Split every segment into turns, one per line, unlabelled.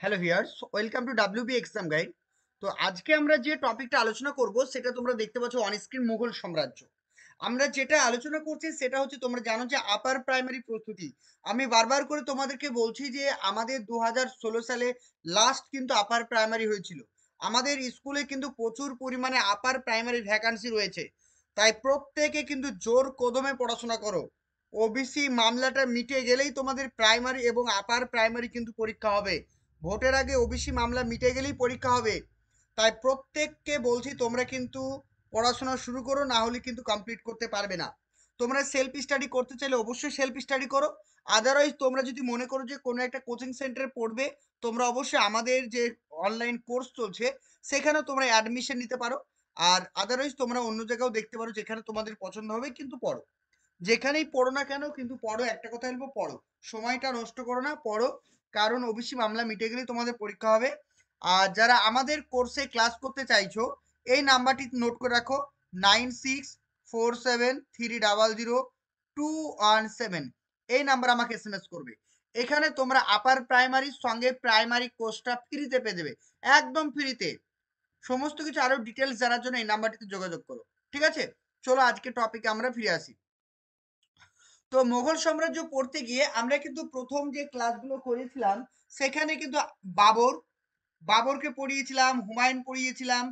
Hello viewers, welcome to WB exam guide. তো আজকে আমরা যে টপিকটা আলোচনা করব সেটা তোমরা দেখতে পাচ্ছ অন স্ক্রিন মুঘল সাম্রাজ্য। আমরা যেটা আলোচনা করছি সেটা হচ্ছে তোমরা জানো যে আপার প্রাইমারি প্রস্তুতি। আমি বারবার করে তোমাদেরকে বলছি যে আমাদের 2016 সালে লাস্ট কিন্তু আপার প্রাইমারি হয়েছিল। আমাদের স্কুলে কিন্তু প্রচুর পরিমাণে আপার প্রাইমারি ভ্যাকান্সি রয়েছে। তাই প্রত্যেকে কিন্তু জোর কদমে পড়াশোনা করো। ওবিসি মামলাটা মিটে গেলেই তোমাদের প্রাইমারি এবং আপার প্রাইমারি কিন্তু পরীক্ষা হবে। ভোটের আগে ওবিসি মামলা মিটে গেলেই পরীক্ষা হবে। তাই প্রত্যেককে বলছি তোমরা কিন্তু পড়াশোনা শুরু করো, না হলে কিন্তু কমপ্লিট করতে পারবে না। তোমরা সেলফ স্টাডি করতে চাইলে অবশ্যই সেলফ স্টাডি করো। আদারওয়াইজ তোমরা যদি মনে করো যে কোনো একটা কোচিং সেন্টারে পড়বে, তোমরা অবশ্যই আমাদের যে অনলাইন কোর্স চলছে সেখানেও তোমরা অ্যাডমিশন নিতে পারো। আর আদারওয়াইজ তোমরা অন্য জায়গাও দেখতে পারো, যেখানে তোমাদের পছন্দ হবে কিন্তু পড়ো। যেখানেই পড়ো না কেন কিন্তু পড়ো, একটা কথা বলবো, পড়ো। সময়টা নষ্ট করো না, পড়ো। কারণ ওবিসি মামলা মিটে গেলেই তোমাদের পরীক্ষা হবে। আর যারা আমাদের কোর্সে ক্লাস করতে চাইছো, এই নাম্বারটি নোট করে রাখো, 9647300217। এই নাম্বার আমাকে এসএমএস করবে। এখানে তোমরা আপার প্রাইমারির সঙ্গে প্রাইমারি কোর্সটা ফ্রিতে পেয়ে যাবে, একদম ফ্রিতে। সমস্ত কিছু আরো ডিটেলস জানার জন্য এই নাম্বারটিতে যোগাযোগ করো। ঠিক আছে, চলো আজকে টপিকে আমরা ফিরে আসি। তো মোগল সাম্রাজ্য পড়তে গিয়ে আমরা কিন্তু প্রথম যে ক্লাসগুলো করেছিলাম সেখানে কিন্তু বাবর বাবরকে পড়িয়েছিলাম, হুমায়ুন পড়িয়েছিলাম,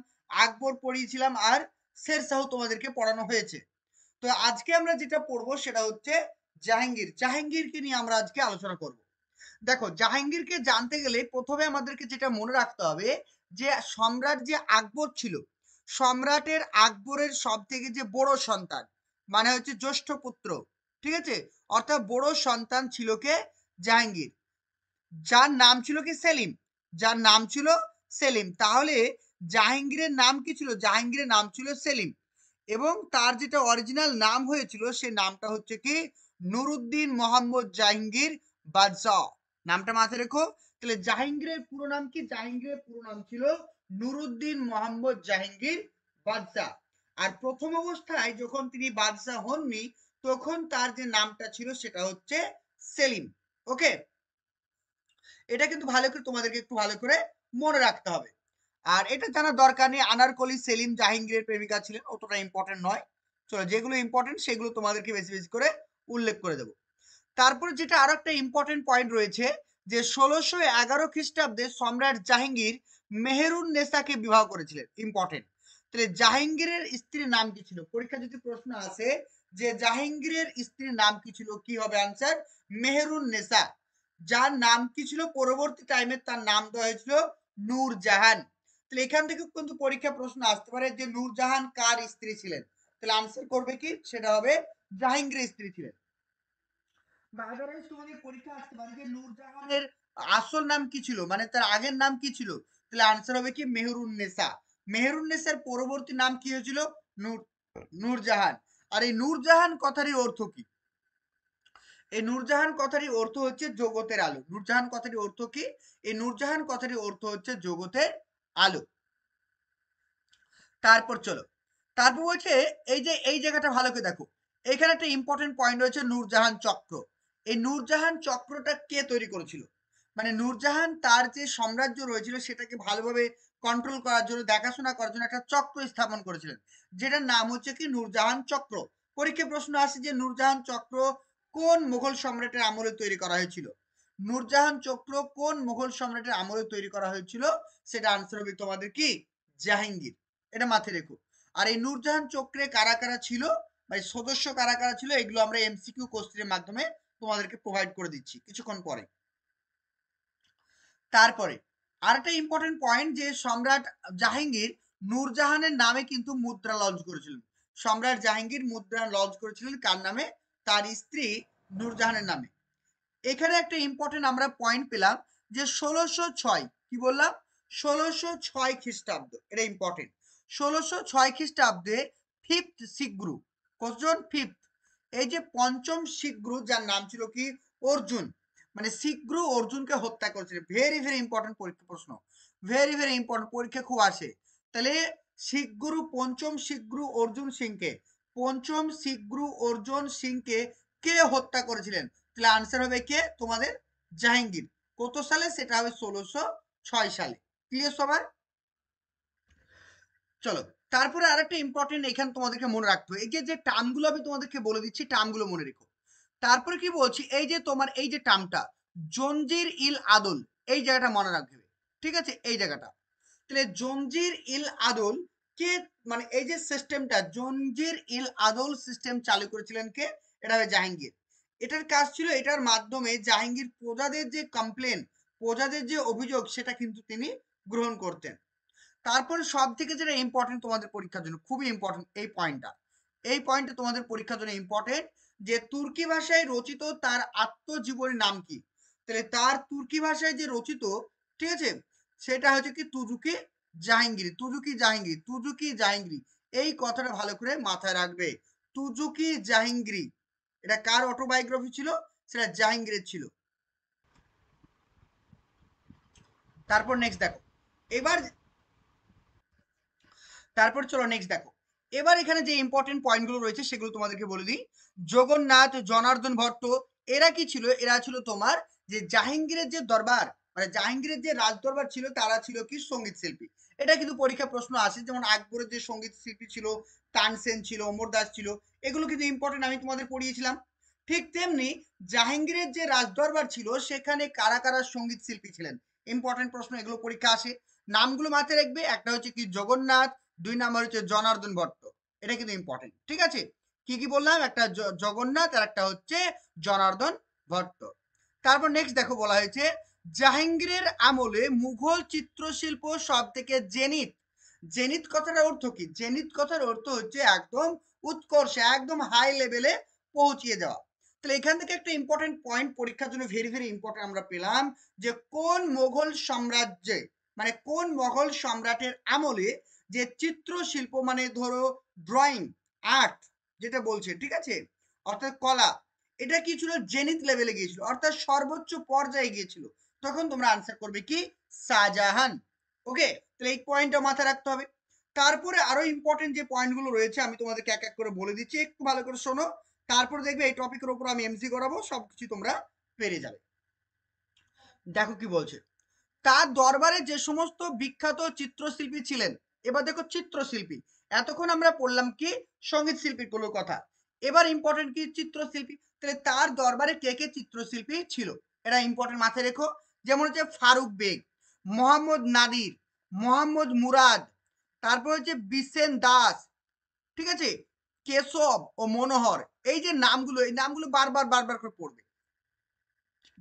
আকবর পড়িয়েছিলাম, আর শেরশাহ তোমাদেরকে পড়ানো হয়েছে। তো আজকে আমরা যেটা পড়বো সেটা হচ্ছে জাহাঙ্গীর। জাহাঙ্গীরকে নিয়ে আমরা আজকে আলোচনা করব। দেখো, জাহাঙ্গীরকে জানতে গেলে প্রথমে আমাদেরকে যেটা মনে রাখতে হবে যে সম্রাট যে আকবর ছিল, সম্রাটের আকবরের সব থেকে যে বড় সন্তান, মানে হচ্ছে জ্যেষ্ঠ পুত্র, ঠিক আছে, অর্থাৎ বড় সন্তান ছিল কে? জাহাঙ্গীর। যার নাম ছিল কি? সেলিম। যার নাম ছিল সেলিম। তাহলে জাহাঙ্গীরের নাম কি ছিল? জাহাঙ্গীরের নাম ছিল সেলিম। এবং তার যেটা অরিজিনাল নাম হয়েছিল সে নামটা হচ্ছে কি? নুরুদ্দিন মোহাম্মদ জাহাঙ্গীর বাদশাহ। নামটা মাথায় রেখো। তাহলে জাহাঙ্গীরের পুরো নাম কি? জাহাঙ্গীরের পুরো নাম ছিল নুরুদ্দিন মোহাম্মদ জাহাঙ্গীর বাদশাহ। আর প্রথম অবস্থায় যখন তিনি বাদশাহ হননি, তখন তার যে নামটা ছিল সেটা হচ্ছে সেলিম। ওকে, এটা কিন্তু ভালো করে তোমাদেরকে একটু ভালো করে মনে রাখতে হবে। আর এটা জানার দরকার নেই আনারকলি সেলিম জাহাঙ্গীরের প্রেমিকা ছিলেন, অতটা ইম্পর্টেন্ট নয়। চলো, যেগুলো ইম্পর্টেন্ট সেগুলো তোমাদেরকে বেশি বেশি করে উল্লেখ করে দেবো। তারপরে যেটা আরো একটা ইম্পর্টেন্ট পয়েন্ট রয়েছে, যে 1611 খ্রিস্টাব্দে সম্রাট জাহাঙ্গীর মেহেরুন নেসাকে বিবাহ করেছিলেন। ইম্পর্টেন্ট। তাহলে জাহাঙ্গীরের স্ত্রীর নাম কি ছিল? পরীক্ষা যদি প্রশ্ন আসে যে জাহাঙ্গীরের স্ত্রীর নাম কি ছিল, কি হবে আনসার? মেহেরুন নেসা। যার নাম কি ছিল? পরবর্তী টাইমে তার নাম দেওয়া হয়েছিল নূরজাহান। তাহলে এখান থেকে কিন্তু পরীক্ষা প্রশ্ন আসতে পারে যে নূরজাহান কার স্ত্রী ছিলেন? তাহলে আনসার করবে কি? সেটা হবে জাহাঙ্গীরের স্ত্রী ছিলেন। বা আদারওয়াইজ তোমাদের পরীক্ষা আসতে পারে যে নূরজাহানের আসল নাম কি ছিল, মানে তার আগের নাম কি ছিল? তাহলে আনসার হবে কি? মেহেরুন্নেসা। মেহেরুন্নেসার পরবর্তী নাম কি হয়েছিল? নূর নূরজাহান। আর এই নূরজাহান কথারই অর্থ কি? এই নূরজাহান কথারই অর্থ হচ্ছে জগতের আলো। নূরজাহান কথারই অর্থ কি? এই নূরজাহান কথারই অর্থ হচ্ছে জগতের আলো। তারপর চলো, তারপর বলছে এই যে এই জায়গাটা ভালো করে দেখো, এখানে একটা ইম্পর্টেন্ট পয়েন্ট রয়েছে নূরজাহান চক্র। এই নূরজাহান চক্রটা কে তৈরি করেছিল? মানে নূরজাহান তার যে সাম্রাজ্য রয়েছিল সেটাকে ভালোভাবে কন্ট্রোল করার জন্য, দেখাশোনা করার জন্য একটা চক্র স্থাপন করেছিলেন, যেটার নাম হচ্ছে কি? নূরজাহান চক্র। পরীক্ষায় প্রশ্ন আসে যে নূরজাহান চক্র কোন মুঘল সম্রাটের আমলে তৈরি করা হয়েছিল? নূরজাহান চক্র কোন মুঘল সম্রাটের আমলে তৈরি করা হয়েছিল? সেটা আনসার হবে তোমাদের কি? জাহাঙ্গীর। এটা মাথায় রেখো। আর এই নূরজাহান চক্রে কারা কারা ছিল, মানে সদস্য কারা কারা ছিল, এগুলো আমরা এমসিকিউ কোশ্চেনের মাধ্যমে তোমাদেরকে প্রোভাইড করে দিচ্ছি কিছুক্ষণ পরে। তারপরে আরেকটা ইম্পর্টেন্ট পয়েন্ট, যে সম্রাট জাহাঙ্গীর নূরজাহানের নামে কিন্তু মুদ্রা লঞ্চ করেছিলেন। সম্রাট জাহাঙ্গীর মুদ্রা লঞ্চ করেছিলেন কার নামে? তার স্ত্রী নূরজাহানের নামে। এখানে একটা ইম্পর্টেন্ট আমরা পয়েন্ট পেলাম যে 1606, কি বললাম? 1606 খ্রিস্টাব্দ, এটা ইম্পর্টেন্ট। 1606 খ্রিস্টাব্দে ফিফথ শিখগুরু, কতজন? ফিফথ। এই যে পঞ্চম শিখগুরু, যার নাম ছিল কি? অর্জুন। মানে শিখগুরু অর্জুনকে হত্যা করেছিল। ভেরি ভেরি ইম্পর্টেন্ট পরীক্ষা প্রশ্ন, ভেরি ভেরি ইম্পর্টেন্ট, পরীক্ষা খুব আসে। তাহলে শিখগুরু, পঞ্চম শিখগুরু অর্জুন সিংকে, পঞ্চম শিখগুরু অর্জুন সিংকে কে হত্যা করেছিলেন? তাহলে আনসার হবে কে? তোমাদের জাহাঙ্গীর। কত সালে? সেটা হবে 1606 সালে। ক্লিয়ার সবার? চলো, তারপরে আরেকটা ইম্পর্টেন্ট এখানে তোমাদেরকে মনে রাখতে হবে। এই যে টার্মগুলো আমি তোমাদেরকে বলে দিচ্ছি, টার্মগুলো মনে রেখো। তারপরে কি বলছি, এই যে তোমার এই যে টার্মটা জঞ্জির ইল আদল, এই জায়গাটা মনে রাখবে। ঠিক আছে? এই জায়গাটা। তাহলে জঞ্জির ইল আদল কে, মানে এই যে সিস্টেমটা জঞ্জির ইল আদল সিস্টেম চালু করেছিলেন কে? এটা হবে জাহাঙ্গীর। এটার কাজ ছিল, এটার মাধ্যমে জাহাঙ্গীর প্রজাদের যে কমপ্লেন, প্রজাদের যে অভিযোগ, সেটা কিন্তু তিনি গ্রহণ করতেন। তারপরে সব থেকে যেটা ইম্পর্টেন্ট তোমাদের পরীক্ষার জন্য, খুবই ইম্পর্টেন্ট এই পয়েন্টটা, এই পয়েন্টটা তোমাদের পরীক্ষার জন্য ইম্পর্টেন্ট, যে তুর্কি ভাষায় রচিত তার আত্মজীবনীর নাম কি? তাহলে তার তুর্কি ভাষায় যে রচিত, ঠিক আছে, সেটা হচ্ছে কি তুজুকি জাহাঙ্গীর। তুজুকি জাহাঙ্গীর, তুজুকি জাহাঙ্গীর, এই কথাটা ভালো করে মাথায় রাখবে। তুজুকি জাহাঙ্গীর, এটা কার অটোবায়োগ্রাফি ছিল? সেটা জাহাঙ্গীরের ছিল। তারপর নেক্সট দেখো, এবার তারপর চলো নেক্সট দেখো। এবার এখানে যে ইম্পর্টেন্ট পয়েন্টগুলো রয়েছে সেগুলো তোমাদেরকে বলে দিই। জগন্নাথ, জনার্দন ভট্ট, এরা কি ছিল? এরা ছিল তোমার যে জাহাঙ্গীরের যে দরবার, মানে জাহাঙ্গীরের যে রাজ দরবার ছিল, তারা ছিল কি সঙ্গীত শিল্পী। এটা কিন্তু পরীক্ষা প্রশ্ন আসে, যেমন আকবরের যে সঙ্গীত শিল্পী ছিল, তানসেন ছিল, অমর দাস ছিল, এগুলো কিন্তু ইম্পর্টেন্ট, আমি তোমাদের পড়িয়েছিলাম। ঠিক তেমনি জাহাঙ্গীরের যে রাজদরবার ছিল, সেখানে কারা কারা সঙ্গীত শিল্পী ছিলেন, ইম্পর্টেন্ট প্রশ্ন, এগুলো পরীক্ষা আসে। নামগুলো মাথায় রাখবে, একটা হচ্ছে কি জগন্নাথ, 2 নাম্বার হচ্ছে জনার্দন ভট্ট। এটা কিন্তু ইম্পর্টেন্ট। ঠিক আছে? কি কি বললাম? একটা জগন্নাথ, আর একটা হচ্ছে জনার্দন ভট্ট। তারপর নেক্সট দেখো, বলা হয়েছে জাহাঙ্গীরের আমলে মুঘল চিত্রশিল্প সব থেকে জেনিত। জেনিত কথার অর্থ কি? জেনিত কথার অর্থ হচ্ছে একদম উৎকর্ষে, একদম হাই লেভেলে পৌঁছিয়ে যাওয়া। তাহলে এখান থেকে একটা ইম্পর্টেন্ট পয়েন্ট পরীক্ষার জন্য ভেরি ভেরি ইম্পর্টেন্ট আমরা পেলাম, যে কোন মোগল সাম্রাজ্যে, মানে কোন মোগল সম্রাটের আমলে যে চিত্রশিল্প, মানে ধরো ড্রয়িং আর্ট যেটা বলছে, ঠিক আছে, অর্থাৎ কলা, এটা কি ছিল? জেনিত লেভেলে গিয়েছিল, অর্থাৎ সর্বোচ্চ পর্যায়ে গিয়েছিল। তখন তোমরা আনসার করবে কি? শাহজাহান। ওকে, তাহলে এই পয়েন্টটা মাথায় রাখতে হবে। তারপরে আরো ইম্পর্টেন্ট যে পয়েন্টগুলো রয়েছে আমি তোমাদেরকে এক এক করে বলে দিচ্ছি, একটু ভালো করে শোনো। তারপর দেখবে এই টপিকের উপর আমি এমসি করাবো, সবকিছু তোমরা পেরে যাবে। দেখো কি বলছে, তার দরবারে যে সমস্ত বিখ্যাত চিত্রশিল্পী ছিলেন। এবার দেখো চিত্রশিল্পী, এতক্ষণ আমরা পড়লাম কি সঙ্গীত শিল্পীর কোনো কথা, এবার ইম্পর্টেন্ট কি? চিত্রশিল্পী। তাহলে তার দরবারে কে কে চিত্রশিল্পী ছিল, এটা ইম্পর্টেন্ট মাথায় রেখো। যেমন হচ্ছে ফারুক বেগ, মোহাম্মদ নাদির, মোহাম্মদ মুরাদ, তারপর হচ্ছে বিসেন দাস, ঠিক আছে, কেশব ও মনোহর। এই যে নামগুলো, এই নামগুলো বারবার বারবার করে পড়বে।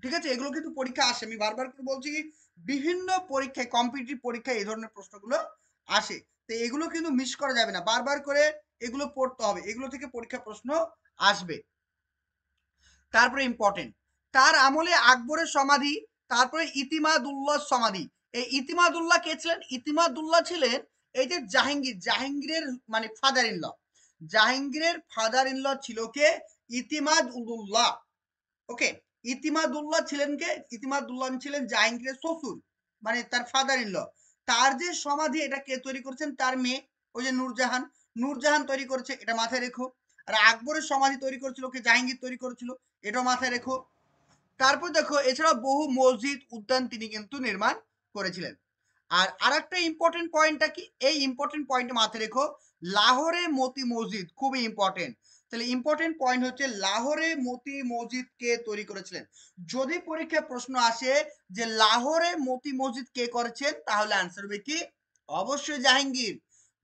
ঠিক আছে? এগুলো কিন্তু পরীক্ষা আসে, আমি বারবার করে বলছি, বিভিন্ন পরীক্ষায়, কম্পিটিটিভ পরীক্ষায় এই ধরনের প্রশ্নগুলো আসে। তো এগুলো কিন্তু মিস করা যাবে না, বারবার করে এগুলো পড়তে হবে, এগুলো থেকে পরীক্ষা প্রশ্ন আসবে। তারপরে ইম্পর্টেন্ট, তার আমলে আকবরের সমাধি, তারপরে ইতিমাদুল্লাহ সমাধি। এই ইতিমাদুল্লাহ কে ছিলেন? ইতিমাদুল্লাহ ছিলেন এই যে জাহাঙ্গীর, জাহাঙ্গীরের মানে ফাদার ইন ল, জাহাঙ্গীরের ফাদার ইন ল ছিল কে? ইতিমাদ উল্লাহ। ওকে, ইতিমাদুল্লাহ ছিলেন কে? ইতিমাদুল্লাহ ছিলেন জাহাঙ্গীরের শ্বশুর, মানে তার ফাদার ইন ল। তার যে সমাধি, এটা কে তৈরি করেছেন? তার মেয়ে, ওই যে নূরজাহান, নূরজাহান তৈরি করেছে, এটা মাথায় রেখো। আর আকবরের সমাধি তৈরি করেছিল কে? জাহাঙ্গীর তৈরি করেছিল, এটাও মাথায় রেখো। তারপর দেখো, এছাড়া বহু মসজিদ, উদ্যান তিনি কিন্তু নির্মাণ করেছিলেন। আর আরেকটা ইম্পর্টেন্ট পয়েন্টটা কি? এই ইম্পর্টেন্ট পয়েন্ট মাথায় রেখো, লাহোরে মতি মসজিদ, খুবই ইম্পর্টেন্ট। তাহলে ইম্পর্টেন্ট পয়েন্ট হচ্ছে লাহোরে মতি মসজিদ কে তৈরি করেছিলেন। যদি পরীক্ষায় প্রশ্ন আসে যে লাহোরে মতি মসজিদ কে করেছেন, তাহলে আনসার হবে কি? অবশ্যই জাহাঙ্গীর।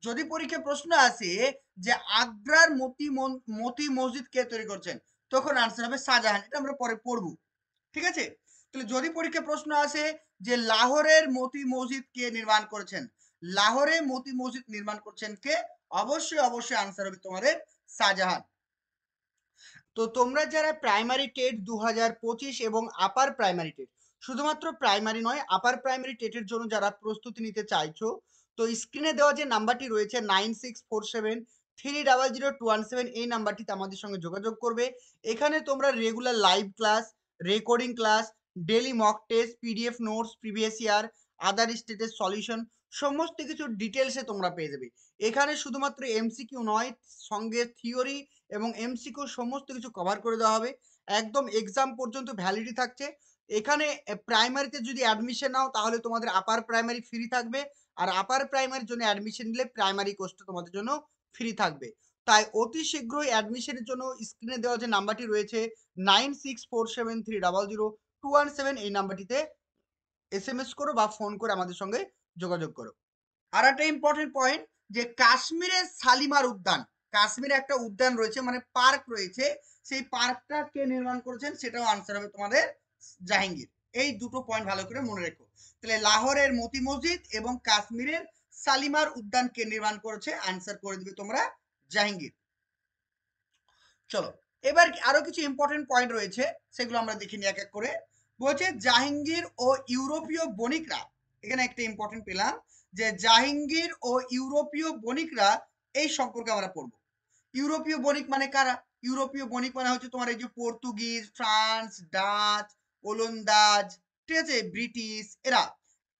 যদি পরীক্ষায় প্রশ্ন আসে যে আগ্রার মতি মসজিদ কে তৈরি করেছেন, তখন আনসার হবে শাহজাহান। এটা আমরা পরে পড়বো। ঠিক আছে? তাহলে যদি পরীক্ষায় প্রশ্ন আসে যে লাহোরের মতি মসজিদ কে নির্মাণ করেছেন, লাহোরে মতি মসজিদ নির্মাণ করছেন কে? অবশ্যই অবশ্যই আনসার হবে তোমাদের শাহজাহান। তো তোমরা যারা প্রাইমারি টেট 2025 এবং আপার প্রাইমারি টেট, শুধুমাত্র প্রাইমারি নয়, আপার প্রাইমারি টেটের জন্য যারা প্রস্তুতি নিতে চাইছো, তো স্ক্রিনে দেওয়া যে নাম্বারটি রয়েছে 9647300217, এই নাম্বারটিতে আমাদের সঙ্গে যোগাযোগ করবে। এখানে তোমরা regular live class, recording class, daily mock test, PDF notes, previous year, other স্টেটের সলিউশন, সমস্ত কিছু ডিটেলসে তোমরা পেয়ে যাবে। এখানে শুধুমাত্র এমসিকিউ নয়, সঙ্গে থিওরি এবং এমসিকিউ সমস্ত কিছু কভার করে দেওয়া হবে। একদম এক্সাম পর্যন্ত ভ্যালিডিটি থাকছে। এখানে প্রাইমারিতে যদি অ্যাডমিশন নাও তাহলে তোমাদের আপার প্রাইমারি ফ্রি থাকবে। আর আপার প্রাইমারির জন্য অ্যাডমিশন নিলে প্রাইমারি কোর্সটা তোমাদের জন্য ফ্রি থাকবে। তাই অতি শীঘ্রই অ্যাডমিশনের জন্য স্ক্রিনে দেওয়া যে নাম্বারটি রয়েছে 9647300217 এই নাম্বারটিতে এসএমএস করো বা ফোন করে আমাদের সঙ্গে যোগাযোগ করো। আর একটা ইম্পর্টেন্ট পয়েন্ট যে কাশ্মীরের শালিমার উদ্যান, কাশ্মীরে একটা উদ্যান রয়েছে মানে পার্ক রয়েছে, সেই পার্কটা কে নির্মাণ করেছেন সেটাও আনসার হবে তোমাদের জাহাঙ্গীর। এই দুটো পয়েন্ট ভালো করে মনে রেখো। তাহলে লাহোরের মতি মসজিদ এবং কাশ্মীরের শালিমার উদ্যান কে নির্মাণ করেছে আনসার করে দিবে তোমরা জাহাঙ্গীর। চলো এবার আরো কিছু ইম্পর্টেন্ট পয়েন্ট রয়েছে সেগুলো আমরা দেখে নিই এক এক করে। বলছে জাহাঙ্গীর ও ইউরোপীয় বণিকরা, এখানে একটা ইম্পর্টেন্ট পেলাম যে জাহাঙ্গীর ও ইউরোপীয় বণিকরা এই সম্পর্কে আমরা পড়বো। ইউরোপীয় বণিক মানে কারা? ইউরোপীয় বণিক মানে হচ্ছে তোমার এই যে পর্তুগিজ, ফ্রান্স, ডাচ, ওলন্দাজ, ঠিক আছে, ব্রিটিশ, এরা।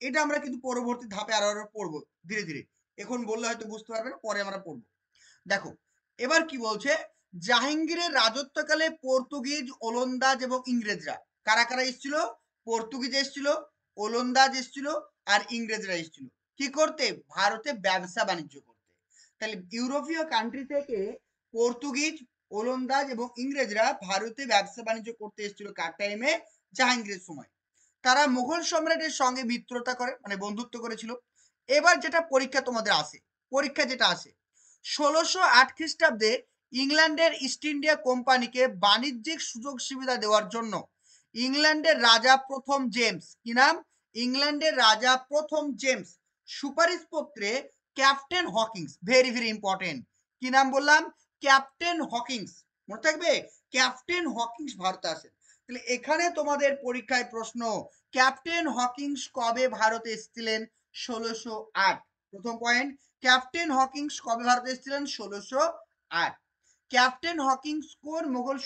এটা আমরা কিন্তু পরবর্তী ধাপে আরো আরো পড়বো ধীরে ধীরে, এখন বললে হয়তো বুঝতে পারবে না, পরে আমরা পড়বো। দেখো এবার কি বলছে, জাহাঙ্গীরের রাজত্বকালে পর্তুগিজ, ওলন্দাজ এবং ইংরেজরা, কারা কারা এসেছিল? পর্তুগিজ এসেছিল, ওলন্দাজ এসেছিল আর ইংরেজরা এসেছিল কি করতে? ভারতে ব্যবসা বাণিজ্য করতে। তাহলে ইউরোপীয় কান্ট্রি থেকে পর্তুগিজ, ওলন্দাজ এবং ইংরেজরা ভারতে ব্যবসা বাণিজ্য করতে এসেছিল কার টাইমে? জাহাঙ্গীরের সময়। তারা মুঘল সম্রাটের সঙ্গে মিত্রতা করে মানে বন্ধুত্ব করেছিল। এবার যেটা পরীক্ষা তোমাদের আসে, পরীক্ষা যেটা আসে 1608 খ্রিস্টাব্দে ইংল্যান্ডের ইস্ট ইন্ডিয়া কোম্পানিকে বাণিজ্যিক সুযোগ সুবিধা দেওয়ার জন্য ইংল্যান্ডের রাজা প্রথম জেমস, কি নাম? ইংল্যান্ডের রাজা প্রথম জেমস সুপারিশপত্রে captain Hawkins, very very important, কি নাম বললাম? ক্যাপ্টেন হকিংস, মনে থাকবে? ক্যাপ্টেন হকিংস ভারতে আসেন। তাহলে এখানে তোমাদের পরীক্ষায় প্রশ্ন, ক্যাপ্টেন হকিংস কবে ভারতে এসেছিলেন? 1608। প্রথম পয়েন্ট, ক্যাপ্টেন হকিংস কবে ভারতে এসেছিলেন? 1608। ক্যাপ্টেন হকিংস কোন মুঘল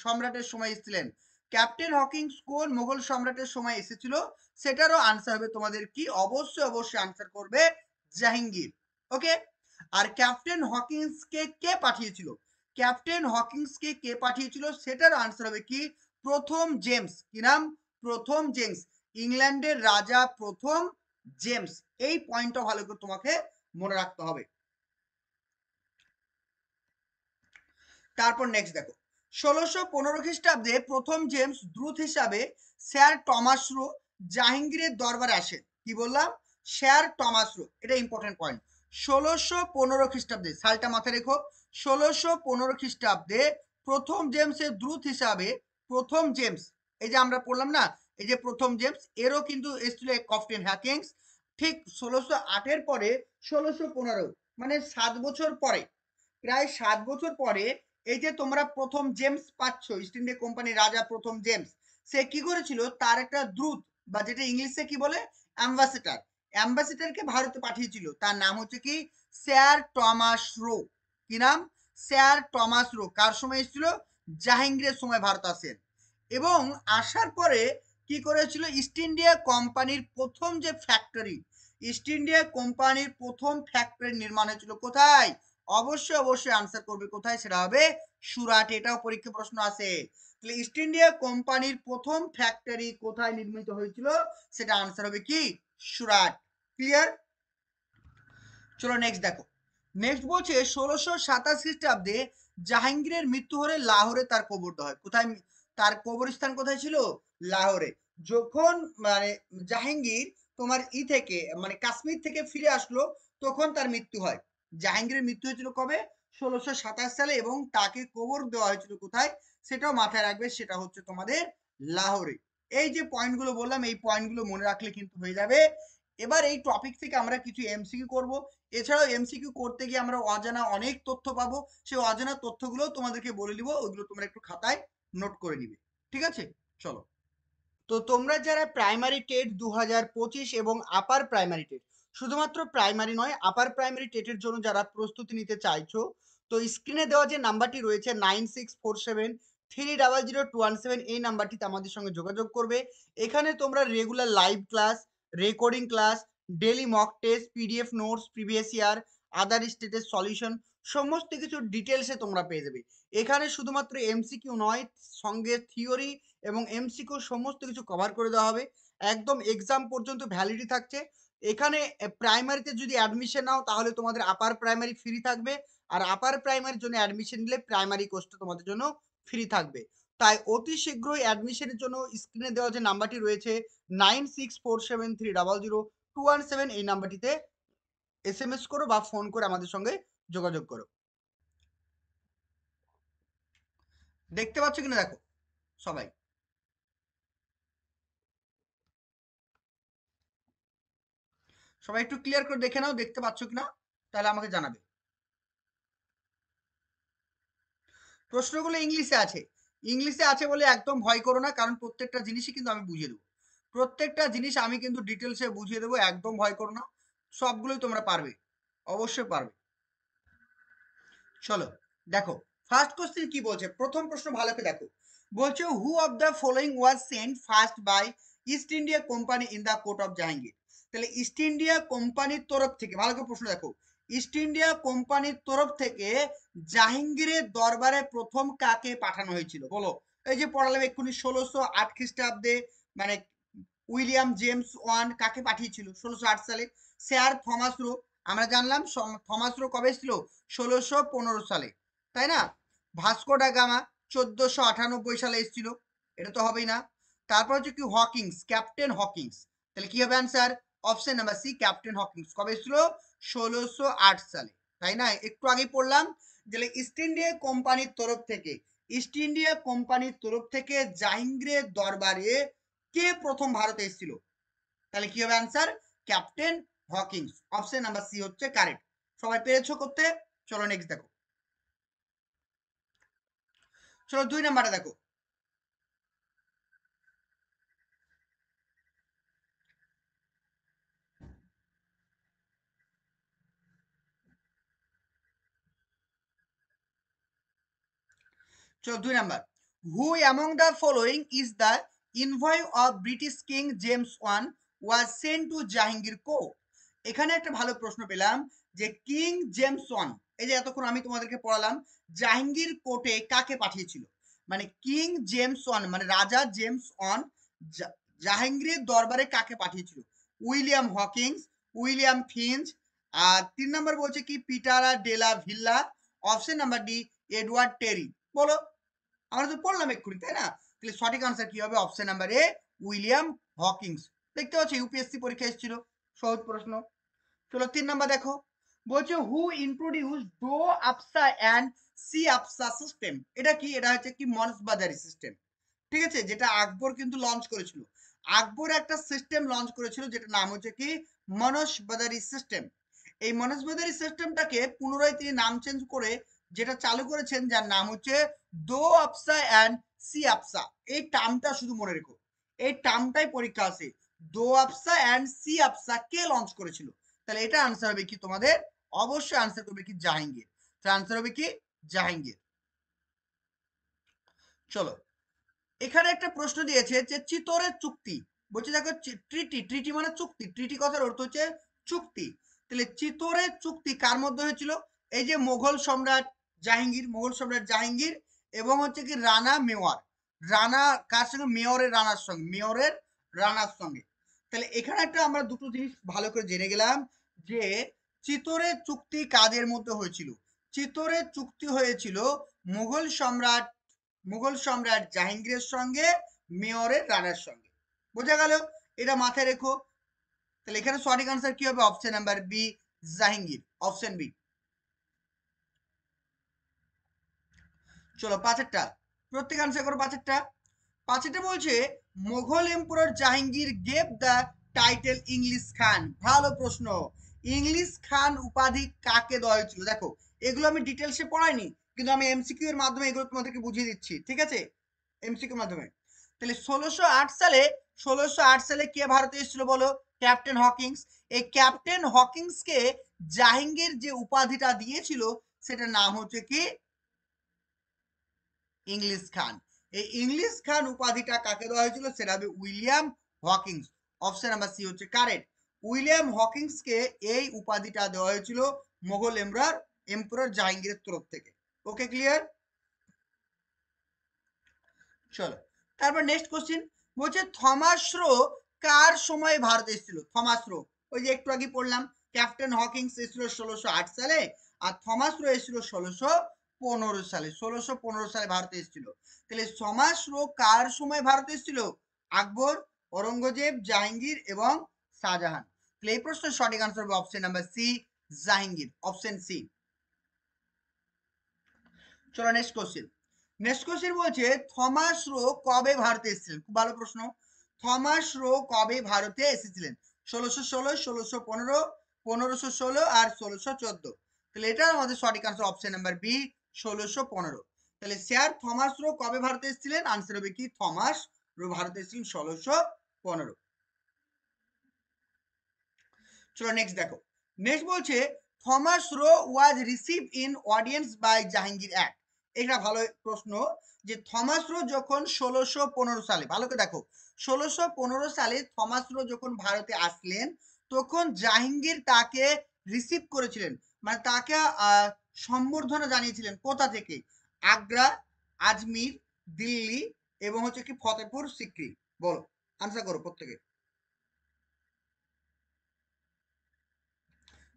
সম্রাটের সময় এসেছিলেন? ক্যাপ্টেন হকিংস কোন মুঘল সম্রাটের সময় এসেছিল সেটারও আনসার হবে তোমাদের কি? অবশ্যই অবশ্যই আনসার করবে জাহাঙ্গীর। ওকে, আর ক্যাপ্টেন হকিংসকে কে পাঠিয়েছিল? ক্যাপ্টেন হকিংসকে কে পাঠিয়েছিল সেটার আনসার হবে কি? প্রথম জেমস, কি নাম? প্রথম জেমস, ইংল্যান্ডের রাজা প্রথম জেমস। এই পয়েন্টটা ভালো করে তোমাকে মনে রাখতে হবে। তারপর নেক্সট দেখো 1615 খ্রিস্টাব্দে প্রথম জেমস দ্রুত হিসাবে স্যার টমাস রো জাহাঙ্গীরের দরবারে আসেন। কি বললাম? স্যার টমাস রো, এটা ইম্পর্টেন্ট পয়েন্ট। 1615 খ্রিস্টাব্দে, সালটা মাথায় রেখো, 1615 খ্রিস্টাব্দে প্রথম জেমসের দ্রুত হিসাবে, প্রথম জেমস, এই যে আমরা পড়লাম না, এই যে প্রথম জেমস, এরও কিন্তু এসেছিল ক্যাপ্টেন হকিংস। ঠিক 1608 পরে 1615 মানে 7 বছর পরে, প্রায় 7 বছর পরে এই যে তোমরা প্রথম জেমস পাচ্ছ, ইস্ট ইন্ডিয়া কোম্পানির রাজা প্রথম জেমস, সে কি করেছিল? তার একটা দ্রুত বা যেটা ইংলিশে কি বলে অ্যাম্বাসেডর, অ্যাম্বাসেডরকে ভারতে পাঠিয়েছিল, তার নাম হচ্ছে কি? Sir Thomas Roe. কি নাম? Sir Thomas Roe. কার সময় এসেছিল? জাহাঙ্গীরের সময় ভারত আসেন। এবং আসার পরে কি করেছিল? ইস্ট ইন্ডিয়া কোম্পানির প্রথম যে ফ্যাক্টরি, ইস্ট ইন্ডিয়া কোম্পানির প্রথম ফ্যাক্টরি নির্মাণ হয়েছিল কোথায়? অবশ্যই অবশ্যই আনসার করবে কোথায়? সেটা হবে সুরাটে। এটাও পরীক্ষা প্রশ্ন আসে। তাহলে ইস্ট ইন্ডিয়া কোম্পানির প্রথম ফ্যাক্টরি কোথায় নির্মিত হয়েছিল সেটা আনসার হবে কি? সুরাট। ক্লিয়ার? চলো নেক্সট দেখো। নেক্সট বলছে 1627 খ্রিস্টাব্দে জাহাঙ্গীরের মৃত্যু হলে লাহোরে তার কবর দেওয়া হয়। কোথায় তার কবরস্থান কোথায় ছিল? লাহোরে। যখন মানে জাহাঙ্গীর তোমার থেকে মানে কাশ্মীর থেকে ফিরে আসলো তখন তার মৃত্যু হয়। জাহাঙ্গীরের মৃত্যু হয়েছিল কবে? 1627 সালে, এবং তাকে কবর দেওয়া হয়েছিল কোথায় সেটাও মাথায় রাখবে, সেটা হচ্ছে তোমাদের লাহোরে। এই যে পয়েন্টগুলো বললাম এই পয়েন্টগুলো মনে রাখলে কিন্তু হয়ে যাবে। এবার এই টপিক থেকে আমরা কিছু এমসিকিউ করব। এছাড়াও এমসিকিউ করতে গিয়ে আমরা অজানা অনেক তথ্য পাবো, সেই অজানা তথ্যগুলো তোমাদেরকে বলে দিব, ওইগুলো তোমরা একটু খাতায় নোট করে নিবে। ঠিক আছে? চলো, তো তোমরা যারা প্রাইমারি টেট 2025 এবং আপার প্রাইমারি টেট, শুধুমাত্র প্রাইমারি নয় আপার প্রাইমারি টেটের জন্য যারা প্রস্তুতি নিতে চাইছো, তো স্ক্রিনে দেওয়া যে নাম্বারটি রয়েছে 9647300217 এই নাম্বারটিতে আমাদের সঙ্গে যোগাযোগ করবে। এখানে তোমরা regular live class, recording class, daily mock test, PDF notes, previous year, other স্টেটের সলিউশন সমস্ত কিছু ডিটেলসে তোমরা পেয়ে যাবে। এখানে শুধুমাত্র এমসিকিউ নয়, সঙ্গে থিওরি এবং এমসিকিউ সমস্ত কিছু কভার করে দেওয়া হবে। একদম এক্সাম পর্যন্ত ভ্যালিডিটি থাকছে। এখানে প্রাইমারিতে যদি অ্যাডমিশন নাও তাহলে তোমাদের আপার প্রাইমারি ফ্রি থাকবে। আর আপার প্রাইমারির জন্য অ্যাডমিশন নিলে প্রাইমারি কোর্সটা তোমাদের জন্য ফ্রি থাকবে। তাই অতি শীঘ্রই অ্যাডমিশনের জন্য স্ক্রিনে দেওয়া যে নাম্বারটি রয়েছে 9647300217 এই নাম্বারটিতে এসএমএস করো বা ফোন করে আমাদের সঙ্গে যোগাযোগ করো। দেখতে পাচ্ছ কিনা দেখো সবাই। সবাই একটু ক্লিয়ার করে দেখে নাও দেখতে পাচ্ছ কিনা, তাহলে আমাকে জানাবে। প্রশ্নগুলো ইংলিশে আছে। ইংলিশে আছে বলে একদম ভয় করো না, কারণ প্রত্যেকটা জিনিসই কিন্তু আমি বুঝিয়ে দেবো। প্রত্যেকটা জিনিস আমি কিন্তু ডিটেলসে বুঝিয়ে দেবো, একদম ভয় করো না। সবগুলোই তোমরা পারবে, অবশ্যই পারবে। চলো দেখো ফার্স্ট কোশ্চেন কি বলছে, প্রথম প্রশ্ন ভালো করে দেখো। বলছে who of the following was sent first by East India Company in the court of Jahangir. তাহলে ইস্ট ইন্ডিয়া কোম্পানির তরফ থেকে, ভালো করে প্রশ্ন দেখো, ইস্ট ইন্ডিয়া কোম্পানির তরফ থেকে জাহাঙ্গীরের দরবারে প্রথম কাকে পাঠানো হয়েছিল বলো। এই যে পড়ালাম এক্ষুনি 1608 খ্রিস্টাব্দে, মানে উইলিয়াম জেমস ওয়ান কাকে পাঠিয়েছিল 1608 সালে? Sir Thomas rho. আমরা জানলাম থমাস রো কবে ছিল? 1615 সালে, তাই না? ভাস্কো ডা গামা 1498 সালে এসেছিল, এটা তো হবেই না। তারপর হচ্ছে কি হকিংস, ক্যাপ্টেন হকিংস। তাহলে কি হবে answer? Option number C, captain Hawkins কবে এসেছিল? 1608 সালে, তাই না? একটু আগেই পড়লাম যে ইস্ট ইন্ডিয়া কোম্পানির তরফ থেকে, ইস্ট ইন্ডিয়া কোম্পানির তরফ থেকে জাহাঙ্গীরের দরবারে কে প্রথম ভারতে এসেছিল? তাহলে কি হবে answer? Captain Hawkins. Option number C হচ্ছে কারেক্ট। সবাই পেরেছো করতে? চলো নেক্সট দেখো। চলো 2 নাম্বারে দেখো। চলো 2 নাম্বার। Who among the following is the envoy of British king James one was sent to Jahangir court. এখানে একটা ভালো প্রশ্ন পেলাম যে কিং জেমস ওয়ান, এই যে এতক্ষণ আমি তোমাদেরকে পড়ালাম জাহাঙ্গীর কোর্টে কাকে পাঠিয়েছিল, মানে কিং জেমস ওয়ান মানে রাজা জেমস ওয়ান জাহাঙ্গীরের দরবারে কাকে পাঠিয়েছিল? উইলিয়াম হকিংস, উইলিয়াম ফিঞ্চ, আর 3 নম্বর বলছে কি পিটারা ডেলা ভিল্লা, অপশন নাম্বার ডি এডওয়ার্ড টেরি। বলো, আমরা তো পড়লাম এক্ষুনি, তাই না? তাহলে সঠিক আনসার কি হবে? Option number A William Hawkins. দেখতে পাচ্ছ ইউপিএসসি পরীক্ষা এসেছিল, সহজ প্রশ্ন। চলো 3 নাম্বার দেখো। বলছে হু ইন্ট্রোডিউস ডো আপসা অ্যান্ড সি আপসা সিস্টেম। এটা কি? এটা হচ্ছে কি মনসবাদারি সিস্টেম, ঠিক আছে, যেটা আকবর কিন্তু লঞ্চ করেছিল। আকবর একটা সিস্টেম লঞ্চ করেছিল যেটা নাম হচ্ছে কি মনসবাদারি সিস্টেম। এই মনসবাদারি সিস্টেমটাকে পুনরায় তিনি নাম চেঞ্জ করে যেটা চালু করেছেন যার নাম হচ্ছে দো আপসা অ্যান্ড সি আপসা। এই টার্মটা শুধু মনে রেখো, এই টার্মটাই পরীক্ষা আসে। দো আপসা অ্যান্ড সি আপসা কে লঞ্চ করেছিল? তাহলে এটা আনসার হবে কি তোমাদের? অবশ্যই আনসার করবে কি জাহাঙ্গীর। তাহলে আনসার হবে কি জাহাঙ্গীর। চলো এখানে একটা প্রশ্ন দিয়েছে যে চিতোরের চুক্তি, বলছে দেখো ট্রিটি, ট্রিটি মানে চুক্তি, ট্রিটি কথার অর্থ হচ্ছে চুক্তি। তাহলে চিতোরের চুক্তি কার মধ্যে হয়েছিল? এই যে মোগল সম্রাট জাহাঙ্গীর, মোগল সম্রাট জাহাঙ্গীর এবং হচ্ছে কি রানা মেওয়ার। রানা কার সঙ্গে? মেয়রের রানার সঙ্গে, মেয়রের রানার সঙ্গে। তাহলে এখানে একটা আমরা দুটো জিনিস ভালো করে জেনে গেলাম যে চিতোরের চুক্তি কাদের মধ্যে হয়েছিল। চিতোরের চুক্তি হয়েছিল মুঘল সম্রাট জাহাঙ্গীরের সঙ্গে মেয়রের রানার সঙ্গে। বোঝা গেল? এটা মাথায় রেখো। তাহলে এখানে সঠিক আনসার কি হবে? Option number B, Jahangir, option B. চলো পাঁচেরটা, প্রত্যেক আনসার করো পাঁচেরটা। পাঁচেরটা বলছে Mughal emperor Jahangir gave the title English Khan. ভালো প্রশ্ন। ইংলিশ খান উপাধি কাকে দেওয়া হয়েছিল? দেখো এগুলো আমি ডিটেলসে পড়াইনি, কিন্তু আমি এমসিকিউ এর মাধ্যমে এগুলো তোমাদেরকে বুঝিয়ে দিচ্ছি, ঠিক আছে? এমসিকিউ মাধ্যমে। তাহলে 1608 সালে কে ভারতে এসেছিল বলো? Captain Hawkins. এই ক্যাপ্টেন হকিংসকে জাহাঙ্গীর যে উপাধিটা দিয়েছিল সেটার নাম হচ্ছে কি ইংলিশ খান। এই ইংলিশ খান উপাধিটা কাকে দেওয়া হয়েছিল? সেটা হবে William Hawkins. Option number C হচ্ছে কারেক্ট। উইলিয়াম হকিংসকে এই উপাধিটা দেওয়া হয়েছিল মোগল এমরার এম্পারার জাহাঙ্গীরের তরফ থেকে। ওকে, ক্লিয়ার? চলো তারপর নেক্সট কোশ্চেন বলছে থমাস রো কার সময় ভারতে এসেছিল? থমাস রো ওই যে একটু আগে পড়লাম, ক্যাপ্টেন হকিংস এসেছিল 1608 সালে, আর থমাস রো এসেছিল 1615 সালে। 1615 সালে ভারতে এসেছিল। তাহলে থমাস রো কার সময় ভারতে এসেছিল? আকবর, ঔরঙ্গজেব, জাহাঙ্গীর এবং শাহজাহান। তাহলে এই প্রশ্নের সঠিক আনসার হবে option number C, Jahangir, option C. চলো নেক্সট কোশ্চেন। নেক্সট কোশ্চেন বলছে থমাস রো কবে ভারতে এসেছিলেন? খুব ভালো প্রশ্ন। থমাস রো কবে ভারতে এসেছিলেন? 1616, 1615, 1516 আর 1614। তাহলে এটার আমাদের সঠিক আনসার অপশন নাম্বার বি, 1615। তাহলে স্যার থমাস রো কবে ভারতে এসেছিলেন? আনসার হবে কি, থমাস রো ভারতে এসেছিলেন 1615। চলো নেক্সট দেখো। নেক্সট বলছে Thomas Roe was receive in audience by Jahangir at. এটা ভালো প্রশ্ন যে থমাস রো যখন 1615 সালে, ভালো করে দেখো, 1615 সালে থমাস রো যখন ভারতে আসলেন তখন জাহাঙ্গীর তাকে রিসিভ করেছিলেন, মানে তাকে সম্বর্ধনা জানিয়েছিলেন। কোথা থেকে? আগ্রা, আজমির, দিল্লি এবং হচ্ছে কি ফতেপুর সিক্রি। বলো, আনসার করো প্রত্যেকে।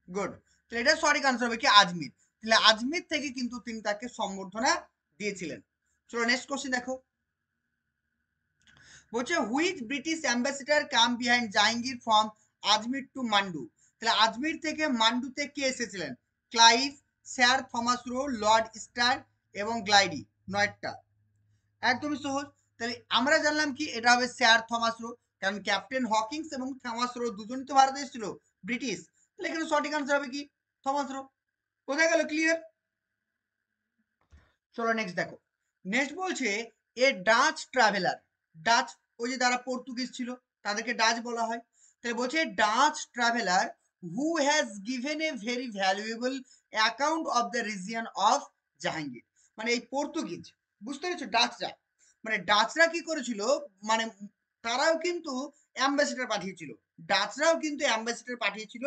গুড। তাহলে এটা সঠিক আনসার হবে কি, আজমির। তাহলে আজমির থেকে কিন্তু তিনি তাকে সম্বর্ধনা দিয়েছিলেন। চলো নেক্সট কোশ্চেন দেখো। বলছে which British ambassador come behind Jahangir from Ajmer to Mandu. তাহলে আজমির থেকে মান্ডুতে কে এসেছিলেন? Clive, Sir Thomas Roe, Lord Star এবং গ্লাইডি। নয়টা, একদমই সহজ। তাহলে আমরা জানলাম কি, এটা হবে স্যার থমাস রো, কারণ ক্যাপ্টেন হকিংস এবং থমাস রো দুজনই তো ভারতে এসেছিল, ব্রিটিশ। তাহলে এখানে সঠিক আনসার হবে কি, থমাস রো। বোঝা গেল? ক্লিয়ার? চলো নেক্সট দেখো। নেক্সট বলছে এ ডাচ ট্রাভেলার। ডাচ ওই যে যারা পর্তুগিজ ছিল তাদেরকে ডাচ বলা হয়। তাহলে বলছে Dutch traveller who has given a very valuable account of the region of Jahangir. মানে এই পর্তুগিজ, বুঝতে পেরেছো, ডাচরা, মানে ডাচরা কি করেছিল, মানে তারাও কিন্তু অ্যাম্বাসেডর পাঠিয়েছিল। ডাচরাও কিন্তু অ্যাম্বাসেডর পাঠিয়েছিল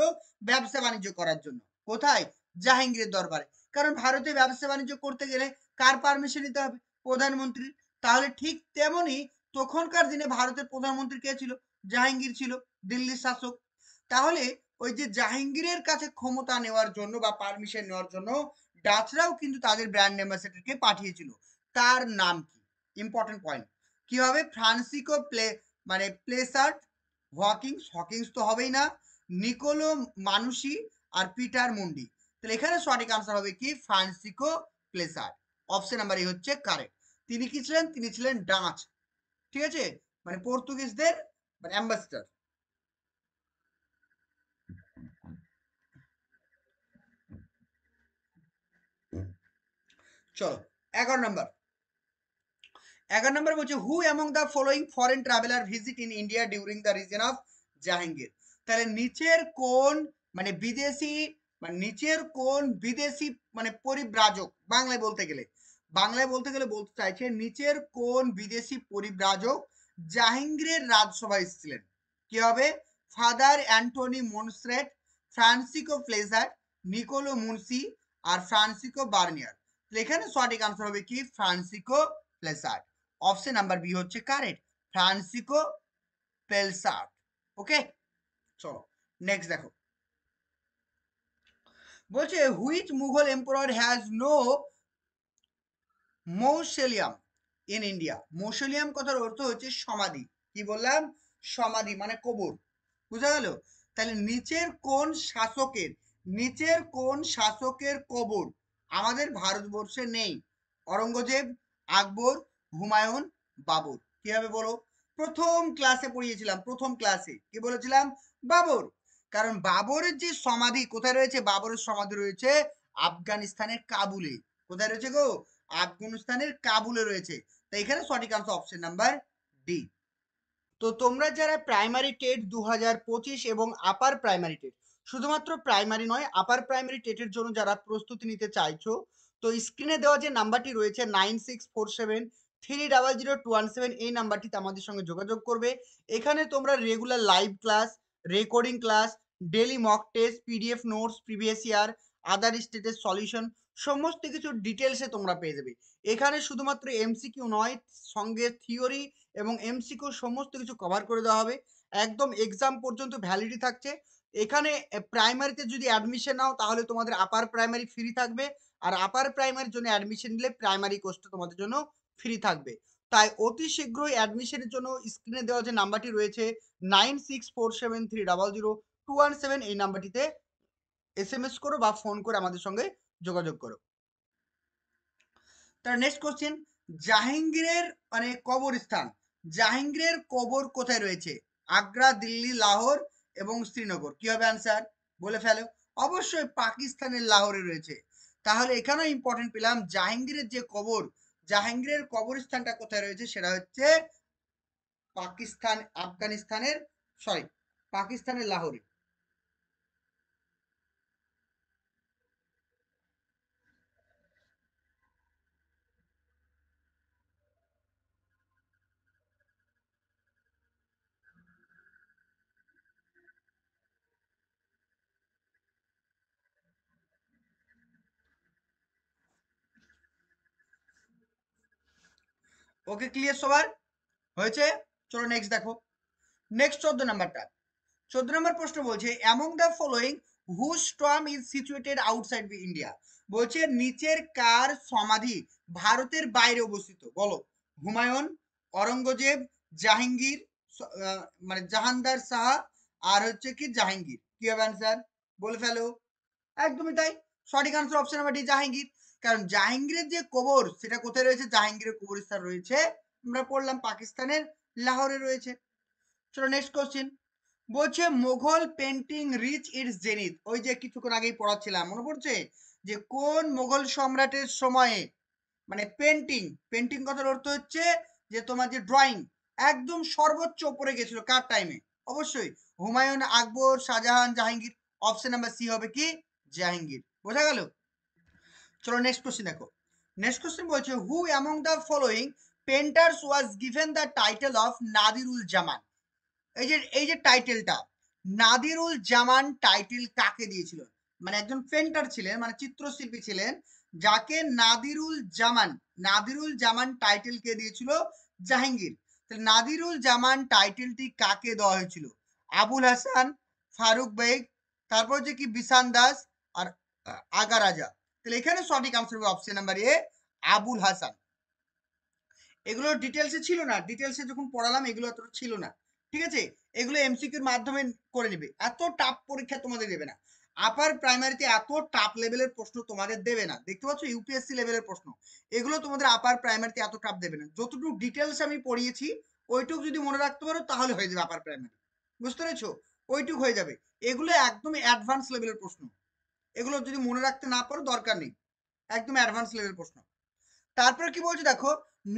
ব্যবসা বাণিজ্য করার জন্য। কোথায়? জাহাঙ্গীরের দরবারে। কারণ ভারতে ব্যবসা বাণিজ্য করতে গেলে কার পারমিশন নিতে হবে? প্রধানমন্ত্রীর। তাহলে ঠিক তেমনি তখনকার দিনে ভারতের প্রধানমন্ত্রী কে ছিল? জাহাঙ্গীর ছিল, দিল্লির শাসক। তাহলে ওই যে জাহাঙ্গীরের কাছে ক্ষমতা নেওয়ার জন্য বা পারমিশন নেওয়ার জন্য ডাচরাও কিন্তু তাদের ব্র্যান্ড অ্যাম্বাসেডরকে পাঠিয়েছিল। তার নাম কি? Important point. কি হবে? ফ্রান্সিকো মানে প্লেসার্ট, হকিংস, হকিংস তো হবেই না, নিকোলো মানুষি আর পিটার মুন্ডি। তাহলে এখানে সঠিক আনসার হবে কি, Francisco Pelsaert. Option number A হচ্ছে কারেক্ট। তিনি কি ছিলেন? তিনি ছিলেন ডাচ, ঠিক আছে, মানে পর্তুগিজদের মানে অ্যাম্বাসেডর। চলো 11 নম্বর। 11 নম্বর বলছে who among the following foreign traveller visit in India during the reason of Jahangir. তাহলে নিচের কোন মানে বিদেশি, মানে নিচের কোন বিদেশি মানে পরিব্রাজক, বাংলায় বলতে গেলে, বাংলায় বলতে গেলে বলতে চাইছে নিচের কোন বিদেশি পরিব্রাজক জাহাঙ্গীরের রাজসভায় এসেছিলেন? কি হবে? Father Anthony Monserrate, Francisco Pelsaert, Niccolo Manucci আর ফ্রান্সিকো বার্নিয়ার। এখানে সঠিক আনসার হবে কি, Francisco Pelsaert. Option number B হচ্ছে কারেক্ট, ফ্রান্সিকো প্লেসার্ট। ওকে, চলো নেক্সট দেখো। বলছে which Mughal emperor has no mausoleum in India. Mausoleum কথার অর্থ হচ্ছে সমাধি। কি বললাম? সমাধি মানে কবর। বুঝা গেল? তাহলে নিচের কোন শাসকের, নিচের কোন শাসকের কবর আমাদের ভারতবর্ষে নেই? অরঙ্গজেব, আকবর, হুমায়ুন, বাবর। কি হবে বলো? প্রথম ক্লাসে পড়িয়েছিলাম, প্রথম ক্লাসে কি বলেছিলাম? বাবর। কারণ বাবরের যে সমাধি কোথায় রয়েছে? বাবরের সমাধি রয়েছে আফগানিস্তানের কাবুলে। কোথায় রয়েছে গো? আফগানিস্তানের কাবুলে রয়েছে। তাই এখানে সঠিক আনসার অপশন নাম্বার ডি। তো তোমরা যারা প্রাইমারি টেট 2025 এবং আপার প্রাইমারি টেট, শুধুমাত্র প্রাইমারি নয় আপার প্রাইমারি টেটের জন্য যারা প্রস্তুতি নিতে চাইছো, তো স্ক্রিনে দেওয়া যে নাম্বারটি রয়েছে 9647300217, এই নাম্বারটিতে আমাদের সঙ্গে যোগাযোগ করবে। এখানে তোমরা regular live class, recording class, daily mock test, PDF notes, previous year other স্টেটের সলিউশন সমস্ত কিছু ডিটেলসে তোমরা পেয়ে যাবে। এখানে শুধুমাত্র এমসিকিউ নয়, সঙ্গে থিওরি এবং এমসিকিউ সমস্ত কিছু কভার করে দেওয়া হবে। একদম এক্সাম পর্যন্ত ভ্যালিডিটি থাকছে। এখানে প্রাইমারিতে যদি অ্যাডমিশন নাও তাহলে তোমাদের আপার প্রাইমারি ফ্রি থাকবে। আর আপার প্রাইমারির জন্য অ্যাডমিশন নিলে প্রাইমারি কোর্সটা তোমাদের জন্য ফ্রি থাকবে। তাই অতি শীঘ্রই অ্যাডমিশনের জন্য স্ক্রিনে দেওয়া যে নাম্বারটি রয়েছে 9647300217 এই নাম্বারটিতে এসএমএস করো বা ফোন করে আমাদের সঙ্গে যোগাযোগ করো। তার নেক্সট কোশ্চেন, জাহাঙ্গীরের মানে কবরস্থান, জাহাঙ্গীরের কবর কোথায় রয়েছে? আগ্রা, দিল্লি, লাহোর এবং শ্রীনগর। কি হবে অ্যান্সার? বলে ফেলো। অবশ্যই পাকিস্তানের লাহোরে রয়েছে। তাহলে এখানেও ইম্পর্টেন্ট পেলাম, জাহাঙ্গীরের যে কবর, জাহাঙ্গীরের কবরস্থানটা কোথায় রয়েছে সেটা হচ্ছে পাকিস্তান, আফগানিস্তানের, সরি, পাকিস্তানের লাহোরে। ওকে, ক্লিয়ার সবার? হয়েছে? চলো নেক্সট দেখো। নেক্সট 14 নাম্বারটা। 14 নম্বর প্রশ্ন বলছে, among the following whose tomb is situated outside India. বলছে নিচের কার সমাধি ভারতের বাইরে অবস্থিত? বলো। হুমায়ুন, অরঙ্গজেব, জাহাঙ্গীর, মানে জাহানদার শাহ, আর হচ্ছে কি জাহাঙ্গীর। কি হবে অ্যান্সার? বলে ফেলো। একদমই তাই, সঠিক answer option number D, Jahangir. কারণ জাহাঙ্গীরের যে কবর সেটা কোথায় রয়েছে? জাহাঙ্গীরের কবরস্থান রয়েছে, আমরা পড়লাম পাকিস্তানের লাহোরে রয়েছে। চলো নেক্সট কোশ্চেন। বলছে Mughal painting reach its zenith. ওই যে কিছুক্ষণ আগেই পড়াচ্ছিলাম, মনে পড়ছে? যে কোন মোগল সম্রাটের সময়ে মানে পেন্টিং, পেন্টিং কথার অর্থ হচ্ছে যে তোমার যে ড্রয়িং, একদম সর্বোচ্চ উপরে গেছিল কার টাইমে? অবশ্যই Humayun, Akbar, Shah Jahan, Jahangir. Option number C হবে কি? জাহাঙ্গীর। বোঝা গেল? চলো নেক্সট কোশ্চেন দেখো। নেক্সট কোশ্চেন বলছে, who among the following painters was given the title of Nadirul Zaman. এই যে টাইটেলটা নাদিরুল জামান টাইটেল কাকে দিয়েছিল? মানে একজন পেন্টার ছিলেন, মানে চিত্রশিল্পী ছিলেন, যাকে নাদিরুল জামান, নাদিরুল জামান টাইটেল কে দিয়েছিল? জাহাঙ্গীর। তাহলে নাদিরুল জামান টাইটেলটি কাকে দেওয়া হয়েছিল? আবুল হাসান, ফারুক বেগ, তারপর যে কি বিশান দাস, আর আগা রাজা। তাহলে এখানে সঠিক আনসার হবে option number A, Abul Hasan. এগুলো ডিটেলসে ছিল না, ডিটেলসে যখন পড়ালাম এগুলো এতটা ছিল না, ঠিক আছে? এগুলো এমসিকিউর মাধ্যমে করে নেবে, এত টাফ পরীক্ষা তোমাদের দেবে না। আপার প্রাইমারিতে এত টাফ লেভেলের প্রশ্ন তোমাদের দেবে না, দেখতে পাচ্ছ ইউপিএসসি লেভেলের প্রশ্ন, এগুলো তোমাদের আপার প্রাইমারিতে এত টাফ দেবে না। যতটুকু ডিটেলস আমি পড়িয়েছি ওইটুকু যদি মনে রাখতে পারো তাহলে হয়ে যাবে আপার প্রাইমারি, বুঝতে পেরেছো? ওইটুকু হয়ে যাবে। এগুলো একদমই অ্যাডভান্স লেভেলের প্রশ্ন, এগুলো যদি মনে রাখতে না পারো দরকার নেই, একদম অ্যাডভান্স লেভেল প্রশ্ন। তারপরে কি বলছে দেখো,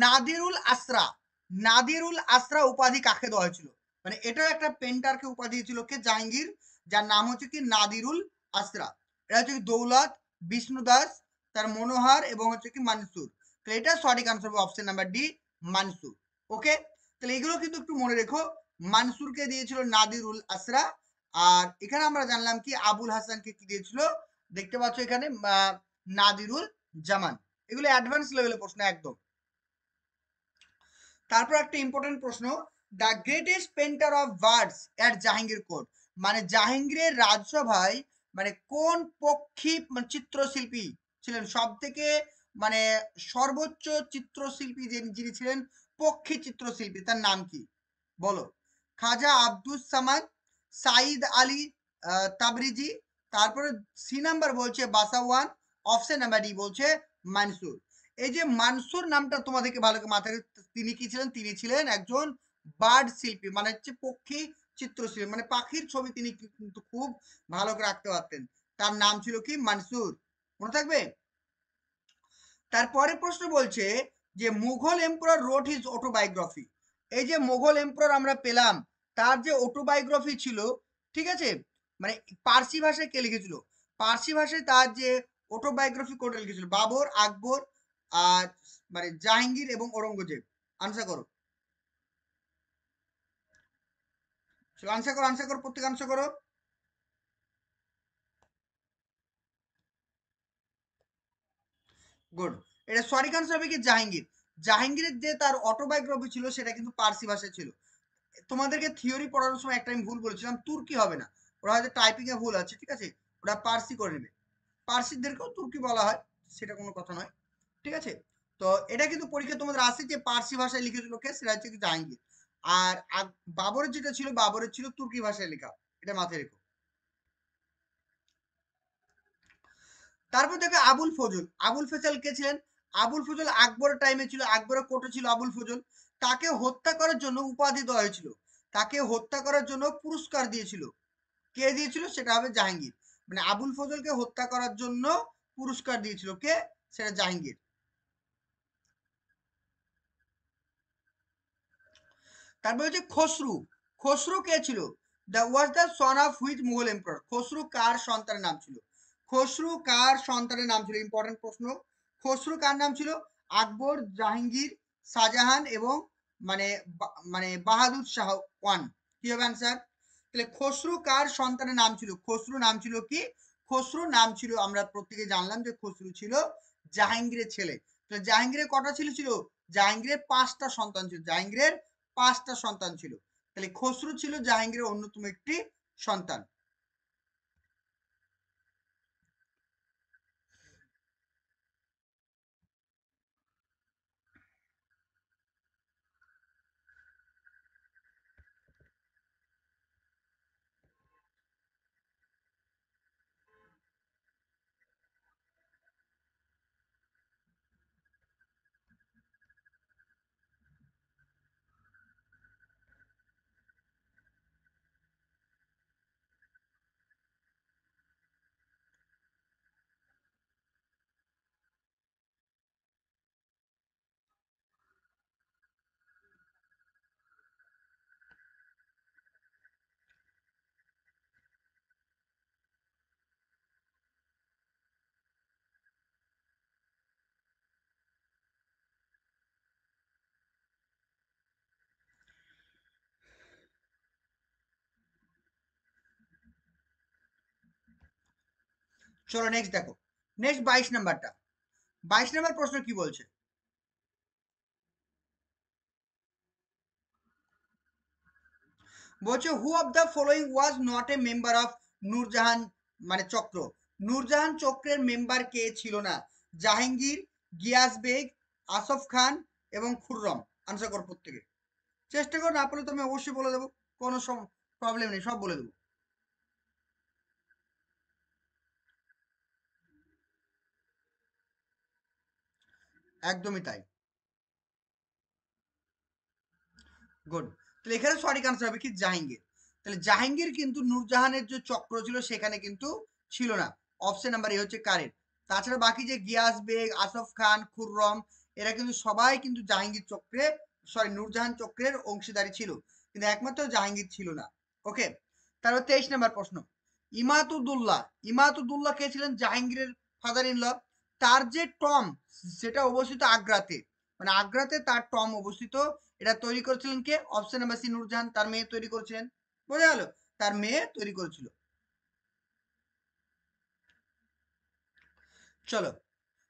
নাদিরুল আসরা, নাদিরুল আসরা উপাধি কাকে দেওয়া হয়েছিল? মানে এটাও একটা পেন্টারকে উপাধি দিয়েছিল কে? জাহাঙ্গীর, যার নাম হচ্ছে কি নাদিরুল আসরা। এটা হচ্ছে কি দৌলত, বিষ্ণু দাস, তার মনোহর এবং হচ্ছে কি মানসুর। তো এটা সঠিক আনসার হবে অপশন নাম্বার ডি, মানসুর। ওকে, তাহলে এগুলো কিন্তু একটু মনে রেখো, মানসুরকে দিয়েছিল নাদিরুল আসরা। আর এখানে আমরা জানলাম কি আবুল হাসানকে কি দিয়েছিল, দেখতে পাচ্ছ এখানে নাদিরুল জামান। এগুলো অ্যাডভান্স লেভেলের প্রশ্ন একদম। তারপর একটা ইম্পর্টেন্ট প্রশ্ন, the greatest painter of birds at Jahangir court. মানে জাহাঙ্গীরের রাজসভায় মানে কোন পক্ষী মানে চিত্রশিল্পী ছিলেন সব থেকে, মানে সর্বোচ্চ চিত্রশিল্পী যিনি ছিলেন পক্ষী চিত্রশিল্পী, তার নাম কি? বলো। খাজা আব্দুস সামাদ, সাইদ আলী তাবরিজি, তারপরে সি নাম্বার বলছে বাসাওয়ান, অপশন নাম্বার ডি বলছে মানসুর। এই যে মানসুর নামটা তোমাদেরকে ভালো করে মাথায়, তিনি কি ছিলেন? তিনি ছিলেন একজন বার্ড শিল্পী, মানে হচ্ছে পক্ষী চিত্রশিল্পী, মানে পাখির ছবি তিনি কিন্তু খুব ভালো করে আঁকতে পারতেন। তার নাম ছিল কি? মানসুর। মনে থাকবে? তারপরে প্রশ্ন বলছে যে মুঘল এম্পারার রোট হিজ অটোবায়োগ্রাফি। এই যে মুঘল এম্পারার আমরা পেলাম, তার যে অটোবায়োগ্রাফি ছিল, ঠিক আছে, মানে পার্সি ভাষায় কে লিখেছিল? পার্সি ভাষায় তার যে অটোবায়োগ্রাফি কোটা লিখেছিল? বাবর, আকবর, আর মানে জাহাঙ্গীর এবং ঔরঙ্গজেব। আনসার করো, আনসার করো, আনসার করো, প্রত্যেক আনসার করো। গুড। এটা সঠিক আনসার হবে কি জাহাঙ্গীর। জাহাঙ্গীরের যে তার অটোবায়োগ্রাফি ছিল সেটা কিন্তু পার্সি ভাষায় ছিল। তোমাদেরকে থিওরি পড়ানোর সময় একটা আমি ভুল বলেছিলাম, তুর্কি হবে না, ওরা হয়তো টাইপিং এ ভুল আছে, ঠিক আছে, ওরা পার্সি করে নেবে। পার্সিদেরকেও তুর্কি বলা হয়, সেটা কোনো কথা নয়, ঠিক আছে। তো এটা কিন্তু পরীক্ষা তোমাদের আসে যে পার্সি ভাষায় লিখেছিল কে, সেটা হচ্ছে কি জাহাঙ্গীর। আর বাবরের যেটা ছিল, বাবরের ছিল তুর্কি ভাষায় লেখা, এটা মাথায় রেখো। তারপর দেখো আবুল ফজল। আবুল ফজল কে ছিলেন? আবুল ফজল আকবরের টাইমে ছিল, আকবরের কোর্টে ছিল আবুল ফজল। তাকে হত্যা করার জন্য উপাধি দেওয়া হয়েছিল, তাকে হত্যা করার জন্য পুরস্কার দিয়েছিল। কে দিয়েছিল? সেটা হবে জাহাঙ্গীর। মানে আবুল ফজলকে হত্যা করার জন্য পুরস্কার দিয়েছিল কে? সেটা জাহাঙ্গীর। তারপর হচ্ছে খসরু। খসরু কে ছিল? The was the son of which Mughal empire. Khusrau কার সন্তানের নাম ছিল? খসরু কার সন্তানের নাম ছিল? ইম্পর্টেন্ট প্রশ্ন। খসরু কার নাম ছিল? আকবর, জাহাঙ্গীর, শাহজাহান এবং মানে বাহাদুর শাহ ওয়ান। কি হবে অ্যান্সার? তাহলে খসরু কার সন্তানের নাম ছিল? খসরু নাম ছিল কি? খসরু নাম ছিল, আমরা প্রত্যেকে জানলাম যে খসরু ছিল জাহাঙ্গীরের ছেলে। তো জাহাঙ্গীরের কটা ছিল? জাহাঙ্গীরের 5টা সন্তান ছিল। জাহাঙ্গীরের 5টা সন্তান ছিল। তাহলে খসরু ছিল জাহাঙ্গীরের অন্যতম একটি সন্তান। চলো নেক্সট দেখো। নেক্সট 22 নাম্বারটা। 22 নাম্বার প্রশ্ন কি বলছে? বলছে who of the following was not a member of Nurjahan মানে চক্র। নূরজাহান চক্রের মেম্বার কে ছিল না? জাহাঙ্গীর, গিয়াস বেগ, আসফ খান এবং খুররম। আনসার কর প্রত্যেকে। চেষ্টা করো, না পারলে তুমি অবশ্যই বলে দেবো, কোনো প্রবলেম নেই, সব বলে দেবো। একদমই তাই। গুড। তাহলে এখানে সঠিক আনসার হবে কি জাহাঙ্গীর। তাহলে জাহাঙ্গীর কিন্তু নূরজাহানের যে চক্র ছিল সেখানে কিন্তু ছিল না। অপশন নাম্বার এ হচ্ছে কারেক্ট। তাছাড়া বাকি যে গিয়াস বেগ, আসফ খান, খুররম, এরা কিন্তু সবাই কিন্তু জাহাঙ্গীর চক্রে, সরি নূরজাহান চক্রের অংশীদারি ছিল, কিন্তু একমাত্র জাহাঙ্গীর ছিল না। ওকে। তারপর 23 নম্বর প্রশ্ন। ইমাতুদ্দৌলা। ইমাতুদ্দৌলা কে ছিলেন? জাহাঙ্গীরের ফাদার ইন ল। তার যে টম, সেটা অবস্থিত আগ্রাতে, মানে আগ্রাতে তার টম অবস্থিত। এটা তৈরি করেছিলেন কে? অপশন নাম্বার সি নূরজাহান, তার মেয়ে তৈরি করেছিলেন। বোঝা গেল? তার মেয়ে তৈরি করেছিল। চলো,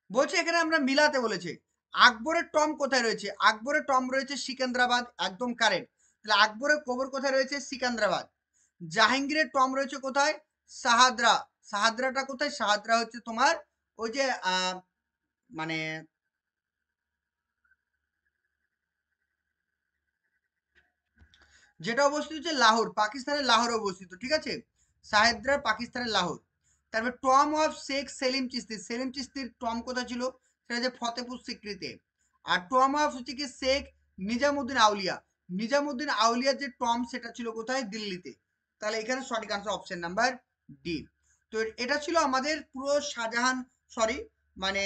বলছে এখানে আমরা মিলাতে বলেছে। আকবরের টম কোথায় রয়েছে? আকবরের টম রয়েছে সিকান্দ্রাবাদ, একদম কারেক্ট। তাহলে আকবরের কবর কোথায় রয়েছে? সিকান্দ্রাবাদ। জাহাঙ্গীরের টম রয়েছে কোথায়? সাহাদ্রা। সাহাদ্রাটা কোথায়? সাহাদ্রা হচ্ছে তোমার ওই যে মানে যেটা অবস্থিত হচ্ছে লাহোর, পাকিস্তানের লাহোরে অবস্থিত, ঠিক আছে। সাহেদ্রা পাকিস্তানের লাহোর। তারপর টম অফ শেখ সেলিম চিস্তি। সেলিম চিস্তির টম কোথায় ছিল? সেটা হচ্ছে ফতেপুর সিক্রিতে। আর টম অফ হচ্ছে কি শেখ নিজামুদ্দিন আউলিয়া। নিজামুদ্দিন আউলিয়ার যে টম সেটা ছিল কোথায়? দিল্লিতে। তাহলে এখানে সঠিক আনসার অপশন নাম্বার ডি। তো এটা ছিল আমাদের পুরো শাহজাহান, সরি মানে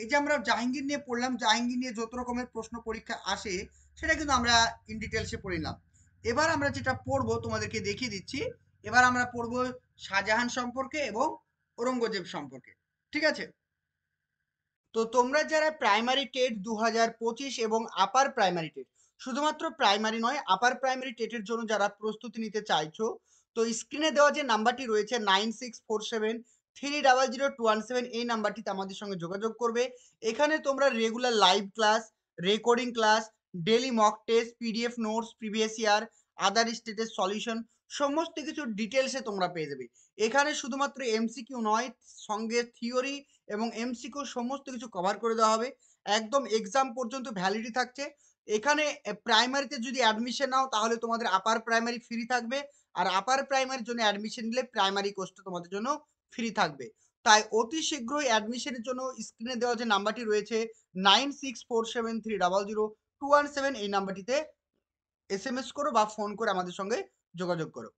এই যে আমরা জাহাঙ্গীর নিয়ে পড়লাম, জাহাঙ্গীর নিয়ে যত রকমের প্রশ্ন পরীক্ষা আসে সেটা কিন্তু আমরা ইন ডিটেলসে পড়ে নিলাম। এবার আমরা যেটা পড়বো তোমাদেরকে দেখিয়ে দিচ্ছি। এবার আমরা পড়বো শাহজাহান সম্পর্কে এবং ঔরঙ্গজেব সম্পর্কে, ঠিক আছে। তো তোমরা যারা প্রাইমারি টেট 2025 এবং আপার প্রাইমারি টেট, শুধুমাত্র প্রাইমারি নয় আপার প্রাইমারি টেটের জন্য যারা প্রস্তুতি নিতে চাইছো, তো স্ক্রিনে দেওয়া যে নাম্বারটি রয়েছে 9647 300217 এই নাম্বারটিতে আমাদের সঙ্গে যোগাযোগ করবে। এখানে তোমরা regular live class, recording class, daily mock test, PDF notes, previous year, other স্টেটের সলিউশন সমস্ত কিছু ডিটেইলসে তোমরা পেয়ে যাবে। এখানে শুধুমাত্র এমসিকিউ নয়, সঙ্গে থিওরি এবং এমসিকিউ সমস্ত কিছু কভার করে দেওয়া হবে। একদম এক্সাম পর্যন্ত ভ্যালিডিটি থাকছে। এখানে প্রাইমারিতে যদি অ্যাডমিশন নাও তাহলে তোমাদের আপার প্রাইমারি ফ্রি থাকবে। আর আপার প্রাইমারির জন্য অ্যাডমিশন নিলে প্রাইমারি কোর্সটা তোমাদের জন্য ফ্রি থাকবে। তাই অতি শীঘ্রই অ্যাডমিশনের জন্য স্ক্রিনে দেওয়া যে নাম্বারটি রয়েছে 9647300217 এই নাম্বারটিতে এসএমএস করো বা ফোন করে আমাদের সঙ্গে যোগাযোগ করো।